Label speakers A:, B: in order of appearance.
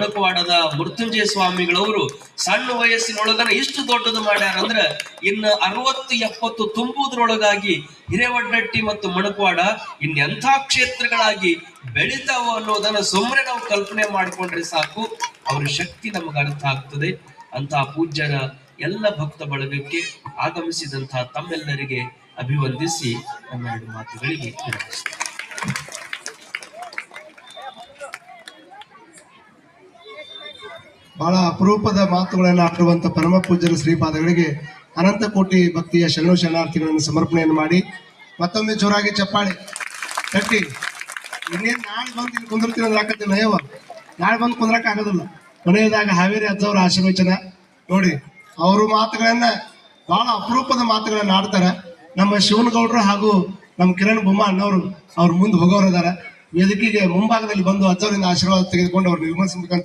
A: ಮಣಕವಾಡದ ಮೃತ್ಯುಂಜಯ ಸ್ವಾಮಿಗಳವರು ಸಣ್ಣ ವಯಸ್ಸಿನೊಳಗನ ಇಷ್ಟು ದೊಡ್ಡದು ಮಾಡ್ಯಾರ ಅಂದ್ರ ಇನ್ನು 60-70 ತುಂಬುವುದ್ರೊಳಗಾಗಿ ಹಿರೇವಡ್ಡಟ್ಟಿ ಮತ್ತು ಮಣಕವಾಡ ಇನ್ನೆಂಥ ಕ್ಷೇತ್ರಗಳಾಗಿ ಬೆಳಿತಾವ ಅನ್ನೋದನ್ನ ಸುಮ್ಮನೆ ನಾವು ಕಲ್ಪನೆ ಮಾಡಿಕೊಂಡ್ರೆ ಸಾಕು, ಅವ್ರ ಶಕ್ತಿ ನಮಗೆ ಅರ್ಥ ಆಗ್ತದೆ. ಅಂತ ಪೂಜ್ಯರ ಎಲ್ಲ ಭಕ್ತ ಬಳಗಕ್ಕೆ ಆಗಮಿಸಿದಂತಹ ತಮ್ಮೆಲ್ಲರಿಗೆ ಅಭಿವಂದಿಸಿ ನಮ್ಮ 2 ಮಾತುಗಳಿಗೆ ವಿರಮಿಸುತ್ತೇನೆ.
B: ಬಹಳ ಅಪರೂಪದ ಮಾತುಗಳನ್ನು ಆಡುವಂತ ಪರಮ ಪೂಜ್ಯರ ಶ್ರೀಪಾದಗಳಿಗೆ ಅನಂತ ಕೋಟಿ ಭಕ್ತಿಯ ಶರಣು ಶರಣಾರ್ಥಿಗಳನ್ನು ಸಮರ್ಪಣೆಯನ್ನು ಮಾಡಿ ಮತ್ತೊಮ್ಮೆ ಜೋರಾಗಿ ಚಪ್ಪಾಳೆ ಕಟ್ಟಿ. ಇನ್ನೇನು ನಾಳೆ ಬಂದು ಇಲ್ಲಿ ಕುಂದಿರ್ತೀನಿ ಅಂದ್ರೆ ಹಾಕತ್ತೀನಿ ನಯವ, ನಾಳೆ ಬಂದು ಕುಂದ್ರಕ್ಕೆ ಆಗೋದಿಲ್ಲ. ಕೊನೆಯದಾಗ ಹಾವೇರಿ ಅಜ್ಜವರ ಆಶೀರ್ವಚನ ನೋಡಿ, ಅವರು ಮಾತುಗಳನ್ನ ಬಹಳ ಅಪರೂಪದ ಮಾತುಗಳನ್ನ ಆಡ್ತಾರ. ನಮ್ಮ ಶಿವನಗೌಡರು ಹಾಗೂ ನಮ್ಮ ಕಿರಣ್ ಬೊಮ್ಮ ಅಣ್ಣವರು ಅವ್ರ ಮುಂದೆ ಹೋಗೋರದಾರ. ವೇದಿಕೆಗೆ ಮುಂಭಾಗದಲ್ಲಿ ಬಂದು ಅಜ್ಜವರಿಂದ ಆಶೀರ್ವಾದ ತೆಗೆದುಕೊಂಡು ಅವ್ರು ನಿರ್ಮಿಸಬೇಕಂತ